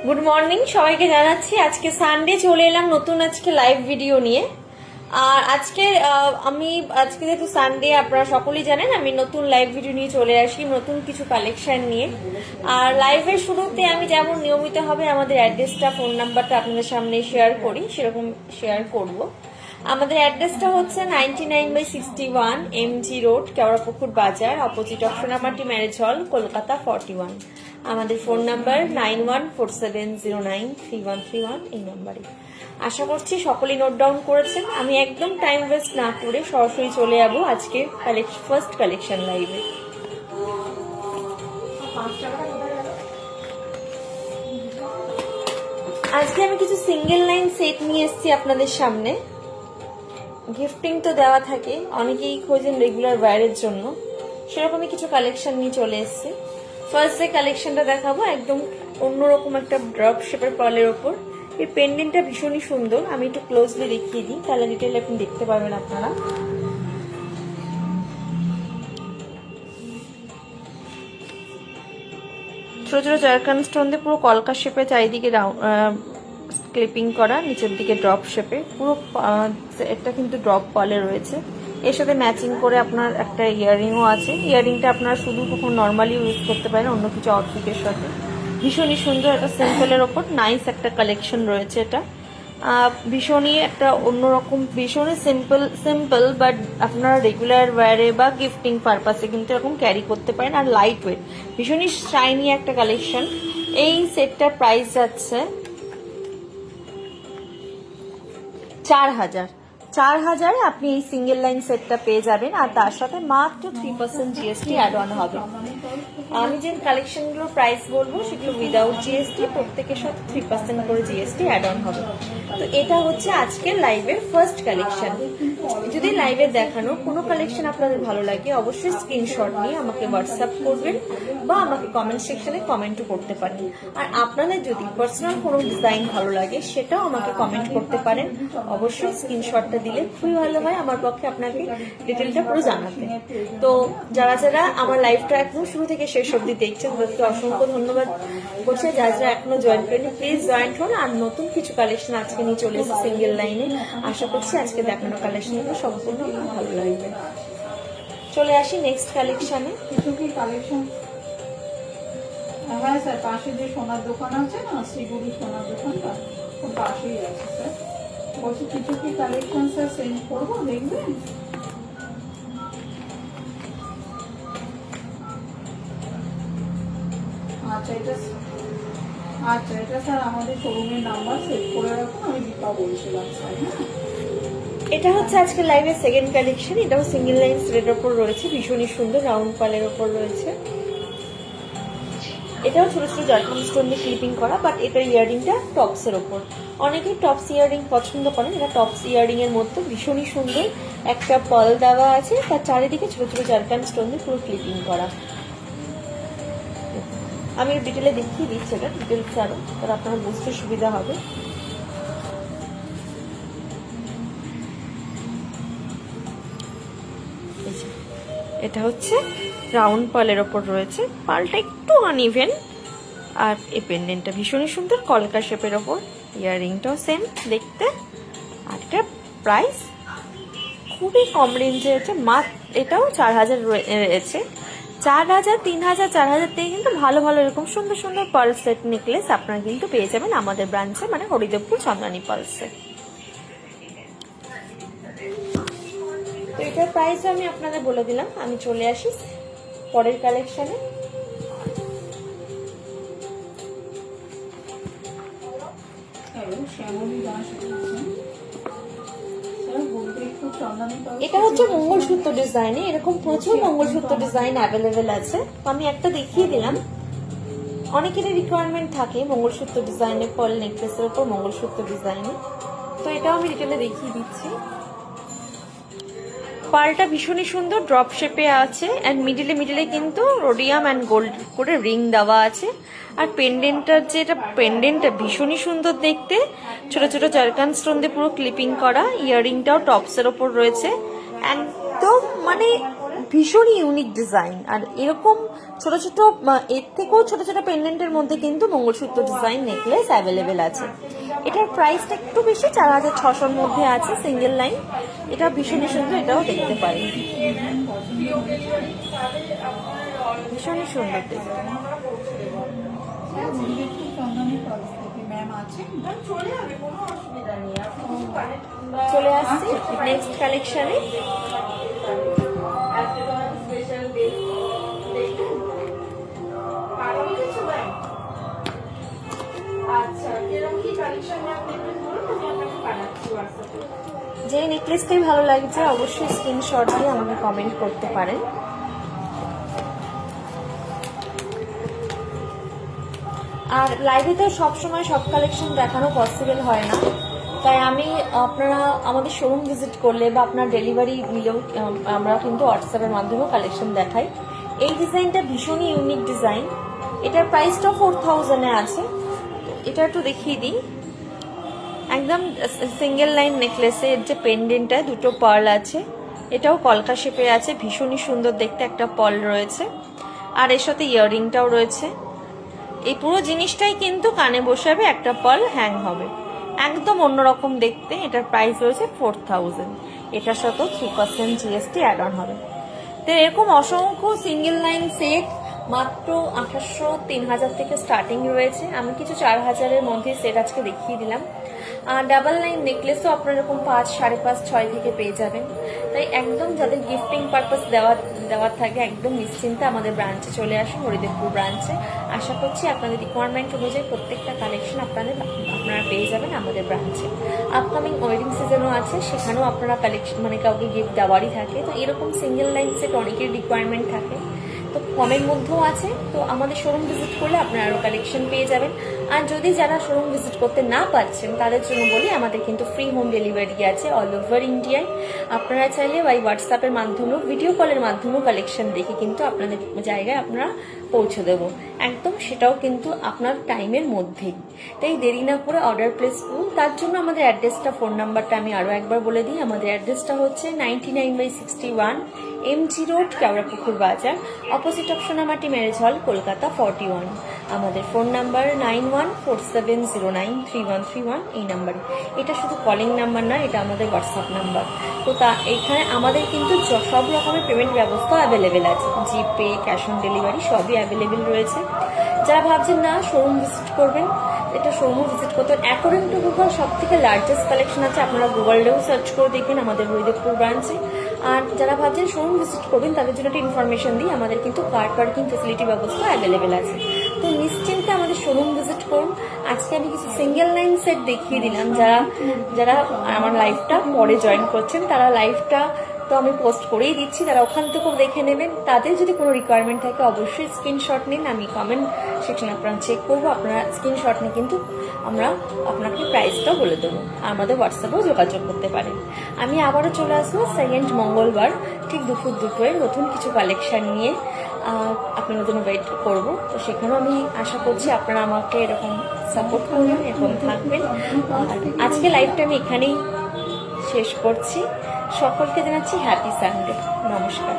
Good morning সবাইকে জানাচ্ছি। আজকে সানডে চলে এলাম নতুন আজকে লাইভ ভিডিও নিয়ে। আর আজকে যেহেতু সানডে, আপনারা সকলেই জানেন আমি নতুন লাইভ ভিডিও নিয়ে চলে আসি, নতুন কিছু কালেকশন নিয়ে। আর লাইভের শুরুতে আমি যেমন নিয়মিত হবে আমাদের অ্যাড্রেসটা, ফোন নাম্বারটা আপনাদের সামনে শেয়ার করি, সেরকম শেয়ার করব। আমাদের অ্যাড্রেসটা হচ্ছে 99/61 MG রোড, কেওড়াপুকুর বাজার, অপোজিট অপশনামাটি ম্যারেজ হল, কলকাতা 41। আমাদের ফোন নাম্বার 9147093131, এই নাম্বারে। আশা করছি সকলেই নোট ডাউন করেছেন। আমি একদম টাইম ওয়েস্ট না করে সরাসরি চলে যাবো আজকে ফার্স্ট কালেকশন লাইভে। আজকে আমি কিছু সিঙ্গেল লাইন সেট নিয়ে এসেছি আপনাদের সামনে। গিফটিং তো দেওয়া থাকে, অনেকেই খোঁজেন রেগুলার ওয়্যারের জন্য, সেরকমই কিছু কালেকশন নিয়ে চলে এসেছি। ফার্স্ট যে কালেকশনটা দেখাবো একদম অন্যরকম একটা ড্রপ শেপের পার্লের ওপর। এই পেন্ডেন্টটা ভীষণই সুন্দর, আমি একটু ক্লোজলি দেখিয়ে দিই, তাহলে ডিটেইলে আপনি দেখতে পারবেন আপনারা। ছোট ছোট জারকান স্টোন দিয়ে পুরো কলকা শেপে, চারিদিকে ক্লিপিং করা, নিচের দিকে ড্রপ শেপে পুরো। এটা কিন্তু ড্রপ পার্লে রয়েছে। এর সাথে ম্যাচিং করে আপনার একটা ইয়াররিংও আছে। ইয়াররিংটা আপনারা শুধু কখন নর্মালি ইউজ করতে পারেন অন্য কিছু আউটফিটের সাথে। ভীষণই সুন্দর, একটা সিম্পলের ওপর নাইস একটা কালেকশন রয়েছে। এটা ভীষণই একটা অন্যরকম, ভীষণই সিম্পল বাট আপনারা রেগুলার ওয়্যারে বা গিফটিং পারপাসে কিন্তু এরকম ক্যারি করতে পারেন। আর লাইট ওয়েট, ভীষণই শাইনি একটা কালেকশন। এই সেটটার প্রাইস যাচ্ছে 4,000 আপনি এই সিঙ্গেল লাইন সেটটা পেয়ে যাবেন। আর তার সাথে মাত্র 3% জিএসটি অ্যাড অন হবে। আমি যে কালেকশনগুলোর প্রাইস বলবো সেগুলো উইদাউট জিএসটি, প্রত্যেকের সাথে 3% করে জিএসটি অ্যাড অন হবে। তো এটা হচ্ছে আজকের লাইভের ফার্স্ট কালেকশন। যদি লাইভে দেখানো কোনো কালেকশন আপনাদের ভালো লাগে অবশ্যই স্ক্রিনশট নিয়ে আমাকে হোয়াটসঅ্যাপ করবেন বা আমাকে কমেন্ট সেকশনে কমেন্টও করতে পারেন। আর আপনাদের যদি পার্সোনাল কোনো ডিজাইন ভালো লাগে সেটাও আমাকে কমেন্ট করতে পারেন। অবশ্যই স্ক্রিনশটটা দিলে খুবই ভালো হয় আমার পক্ষে আপনাকে ডিটেলটা পুরো জানাতে। তো যারা যারা আমার লাইভটা একদম শুরু থেকে শেষ অবধি দেখছেন তাদেরকে অসংখ্য ধন্যবাদ করছে। যারা যারা এখনো জয়েন করেনি প্লিজ জয়েন হন। আর নতুন কিছু কালেকশন আজকে নিয়ে চলে এসেছে সিঙ্গেল লাইনে। আশা করছি আজকে দেখানো কালেকশনগুলো সম্পূর্ণ ভালো লাগবে। চলে আসি নেক্সট কালেকশনে। কিছু কি কালেকশন? হ্যাঁ স্যার, পাশে যে সোনার দোকান আছে না, শ্রীগুড়ি সোনার দোকানটা, ওর পাশেই আছে স্যার। বলছি কিছু কি কালেকশন স্যার সেন্ড করবো, দেখবেন? আচ্ছা এটা স্যার আমাদের শোরুমের নাম্বার সেভ করে রাখুন, আমি দীপা বলছিলাম স্যার। হ্যাঁ, এটা হচ্ছে আজকে লাইভের সেকেন্ড কালেকশন। এটাও সিঙ্গেল লাইন থ্রেডের ওপর রয়েছে, ভীষণই সুন্দর রাউন্ড পালের ওপর রয়েছে। এটাও ছোট ছোট জারকান স্টোন দিয়ে ক্লিপিং করা, বাট এটার ইয়াররিংটা টপস এর ওপর। অনেকেই টপস ইয়াররিং পছন্দ করেন, এটা টপস ইয়াররিং এর মধ্যে ভীষণই সুন্দর একটা পাল দেওয়া আছে, তার চারিদিকে ছোট ছোট জারকান স্টোন দিয়ে পুরো ক্লিপিং করা। আমি ডিটেলে দেখিয়ে দিচ্ছি, এটা ডিটেলস আরো, তাহলে আপনার বুঝতে সুবিধা হবে। এটা হচ্ছে রাউন্ড পালের ওপর রয়েছে, পালটা একটু আনইভেন। আর এই পেন্ডেন্টটা ভীষণই সুন্দর কলকা শেপের ওপর, ইয়াররিংটাও সেম দেখতে। আর এটার প্রাইস খুবই কম রেঞ্জে আছে, এটাও 4,000 রয়েছে। 4,000, 3,000, 4,000 থেকে কিন্তু ভালো ভালো এরকম সুন্দর সুন্দর পার্ল সেট নেকলেস আপনারা কিন্তু পেয়ে যাবেন আমাদের ব্রাঞ্চে, মানে হরিদেবপুর চন্দ্রানী পার্লসে। তো এটার প্রাইসও আমি আপনাদের বলে দিলাম। আমি চলে আসি পরের কালেকশনে। এটা হচ্ছে মঙ্গলসূত্র ডিজাইনে, এরকম প্রচুর মঙ্গলসূত্র ডিজাইন অ্যাভেলেবেল আছে। আমি একটা দেখিয়ে দিলাম, অনেকেরই রিকোয়ারমেন্ট থাকে মঙ্গলসূত্র ডিজাইনে, পার্ল নেকলেসের উপর মঙ্গলসূত্র ডিজাইনে। তো এটাও আমি ডিটেলে দেখিয়ে দিচ্ছি। পার্লটা ভীষণই সুন্দর ড্রপ শেপে আছে, অ্যান্ড মিডিলে কিন্তু রোডিয়াম অ্যান্ড গোল্ড করে রিং দেওয়া আছে। আর পেন্ডেন্টটা ভীষণই সুন্দর দেখতে, ছোট ছোট জারকান স্টোন দিয়ে পুরো ক্লিপিং করা। ইয়াররিংটাও টপসের ওপর রয়েছে, একদম মানে ভীষণই ইউনিক ডিজাইন। আর এরকম ছোট ছোট এর থেকেও ছোট ছোট পেন্ডেন্টের মধ্যে কিন্তু মঙ্গলসূত্র ডিজাইন নেকলেস অ্যাভেলেবেল আছে। এটার প্রাইসটা একটু বেশি, 4600-র মধ্যে আছে সিঙ্গেল লাইন। এটা ভীষণই সুন্দর, এটাও দেখতে পারেন, ভীষণই সুন্দর দেখতে। চলে আসছি নেক্সট কালেকশনে। যে নেকলেসটাই ভালো লাগছে অবশ্যই স্ক্রিনশট দিয়ে আমাকে কমেন্ট করতে পারেন। আর লাইভে তো সবসময় সব কালেকশন দেখানো পসিবল হয় না, তাই আমি আপনারা আমাদের শোরুম ভিজিট করলে বা আপনার ডেলিভারি নিলেও আমরা কিন্তু হোয়াটসঅ্যাপের মাধ্যমেও কালেকশন দেখাই। এই ডিজাইনটা ভীষণই ইউনিক ডিজাইন। এটার প্রাইসটা 4000-এ আছে। এটা একটু দেখিয়ে দিই। একদম সিঙ্গেল লাইন নেকলেসের যে পেন্ডেন্টটা দুটো পার্ল আছে, এটাও কলকা শেপে আছে, ভীষণই সুন্দর দেখতে, একটা পার্ল রয়েছে আর এর সাথে ইয়াররিংটাও রয়েছে। এই পুরো জিনিসটাই কিন্তু কানে বসাবে, একটা পার্ল হ্যাং হবে, একদম অন্যরকম দেখতে। এটার প্রাইস রয়েছে 4000। এটার সাথেও 3% GST অ্যাড অন হবে। তো এরকম অসংখ্য সিঙ্গেল লাইন সেট মাত্র 2800, 3000 থেকে স্টার্টিং রয়েছে। আমি কিছু 4000-এর মধ্যে সেট আজকে দেখিয়ে দিলাম। আর ডাবল লাইন নেকলেসও আপনার এরকম 5, 5.5, 6 থেকে পেয়ে যাবেন। তাই একদম যাদের গিফটিং পারপাস দেওয়ার থাকে একদম নিশ্চিন্তে আমাদের ব্রাঞ্চে চলে আসুন, হরিদেবপুর ব্রাঞ্চে। আশা করছি আপনাদের রিকোয়ারমেন্ট অনুযায়ী প্রত্যেকটা কালেকশন আপনারা পেয়ে যাবেন আমাদের ব্রাঞ্চে। আপকামিং ওয়েডিং সিজনও আছে, সেখানেও আপনারা কালেকশন কাউকে গিফট দেওয়ারই থাকে। তো এরকম সিঙ্গেল লাইন সেট অনেকের রিকোয়ারমেন্ট থাকে, তো কমের মধ্যেও আছে। তো আমাদের শোরুম ভিজিট করলে আপনারা আরও কালেকশন পেয়ে যাবেন। আর যদি যারা শোরুম ভিজিট করতে না পারছেন তাদের জন্য বলি, আমাদের কিন্তু ফ্রি হোম ডেলিভারি আছে অল ওভার ইন্ডিয়ায়। আপনারা চাইলে বাই হোয়াটসঅ্যাপের মাধ্যমেও, ভিডিও কলের মাধ্যমেও কালেকশন দেখে কিন্তু আপনাদের জায়গায় আপনারা পৌঁছে দেবো একদম, সেটাও কিন্তু আপনার টাইমের মধ্যেই। তাই দেরি না করে অর্ডার প্লেস করুন। তার জন্য আমাদের অ্যাড্রেসটা, ফোন নাম্বারটা আমি আরও একবার বলে দিই। আমাদের অ্যাড্রেসটা হচ্ছে 99/61 MG রোড, কেওড়াপুকুর বাজার, অপোজিট অপশনামাটি ম্যারেজ হল, কলকাতা 41। আমাদের ফোন নাম্বার 9147093131, এই নাম্বারে। এটা শুধু কলিং নাম্বার না, এটা আমাদের হোয়াটসঅ্যাপ নাম্বার। তো এখানে আমাদের কিন্তু সব রকমের পেমেন্ট ব্যবস্থা অ্যাভেলেবেল আছে, জিপে, ক্যাশ অন ডেলিভারি সবই অ্যাভেলেবেল রয়েছে। যারা ভাবছেন না শোরুম ভিজিট করবেন, এটা শোরুমও ভিজিট করতে হবে। অ্যাকর্ডিং টু গুগল সব থেকে লার্জেস্ট কালেকশন আছে, আপনারা গুগলেও সার্চ করে দেখবেন আমাদের হরিদেবপুর ব্রাঞ্চে। আর যারা ভাবছেন শোরুম ভিজিট করবেন তাদের জন্য একটা ইনফরমেশন দিই, আমাদের কিন্তু কার পার্কিং ফেসিলিটি ব্যবস্থা অ্যাভেলেবেল আছে। তো নিশ্চিন্তে আমাদের শোরুম ভিজিট করুন। আজকে আমি কিছু সিঙ্গেল লাইন সেট দেখিয়ে দিলাম। যারা আমার লাইভটা পরে জয়েন করছেন, তারা লাইভটা তো আমি পোস্ট করেই দিচ্ছি, তারা ওখান থেকেও দেখে নেবেন। তাদের যদি কোনো রিকোয়ারমেন্ট থাকে অবশ্যই স্ক্রিনশট নিন, আমি কমেন্ট সেকশনে আপনারা চেক করবো। আপনারা স্ক্রিনশট নিয়ে কিন্তু আমরা আপনাকে প্রাইসটাও বলে দেবো, আমাদের হোয়াটসঅ্যাপেও যোগাযোগ করতে পারেন। আমি আবারও চলে আসবো সেকেন্ড মঙ্গলবার ঠিক দুপুর 2টোয় নতুন কিছু কালেকশন নিয়ে আপনাদের জন্য ওয়েট করবো। তো সেখানেও আমি আশা করছি আপনারা আমাকে এরকম সাপোর্ট করবেন, এরকম থাকবেন। আর আজকে লাইভটা আমি এখানেই শেষ করছি। সকলকে জানাচ্ছি হ্যাপি সানডে, নমস্কার।